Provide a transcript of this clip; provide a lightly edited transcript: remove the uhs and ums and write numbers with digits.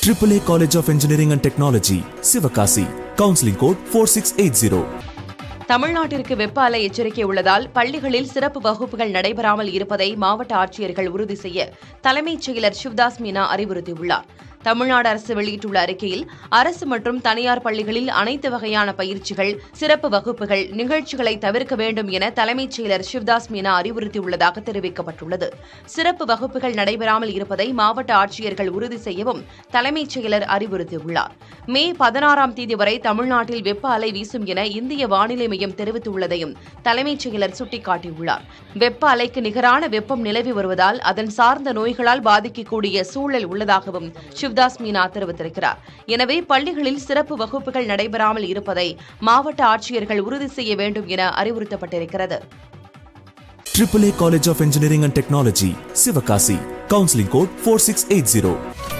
AAA College of Engineering and Technology, Sivakasi. Counseling code 4680. தமிழ்நாட்டிற்கு வெப்ப அலை எச்சரிக்கை உள்ளதால் பள்ளிகளில் சிறப்பு வகுப்புகள் நடைபெறாமல் இருப்பதை மாவட்ட ஆட்சியர்கள் உறுதி செய்ய தலைமைச் செயலர் சிவ்தாஸ் மீனா அறிவுறுத்தியுள்ளார். தமிழ்நாடு அரசு வெளியிட்டுள்ள அறிக்கையில் அரசு மற்றும் தனியார் பள்ளிகளில் அனைத்து வகையான பயிற்சிகள், சிறப்பு வகுப்புகள், நிகழ்ச்சிகளை தவிர்க்க வேண்டும் என தலைமைச் செயலர் சிவ்தாஸ் மீனா அறிவுறுத்தியுள்ளதாக தெரிவிக்கப்பட்டுள்ளது. சிறப்பு வகுப்புகள் நடைபெறாமல் இருப்பதை மாவட்ட ஆட்சியர்கள் உறுதி செய்யவும் தலைமைச் செயலர் அறிவுறுத்தியுள்ளார். மே 16ஆம் தேதி வரை தமிழ்நாட்டில் வெப்ப அலை வீசும் என இந்திய வானிலை மையம் தெரிவித்துள்ளதையும் தலைமைச் செயலர் சுட்டிக்காட்டியுள்ளார். வெப்ப அலைக்கு நிகரான வெப்பம் நிலவி வருவதால் அதன் சார்ந்த நோய்களால் பாதிக்கக்கூடிய சூழல் உள்ளதாகவும் சிவ்தாஸ் மீனா தெரிவித்திருக்கிறார். எனவே பள்ளிகளில் சிறப்பு வகுப்புகள் நடைபெறாமல் இருப்பதை மாவட்ட ஆட்சியர்கள் உறுதி செய்ய வேண்டும் என அறிவுறுத்தப்பட்டிருக்கிறது. AAA College of Engineering and Technology, Sivakasi. Counseling code 4680.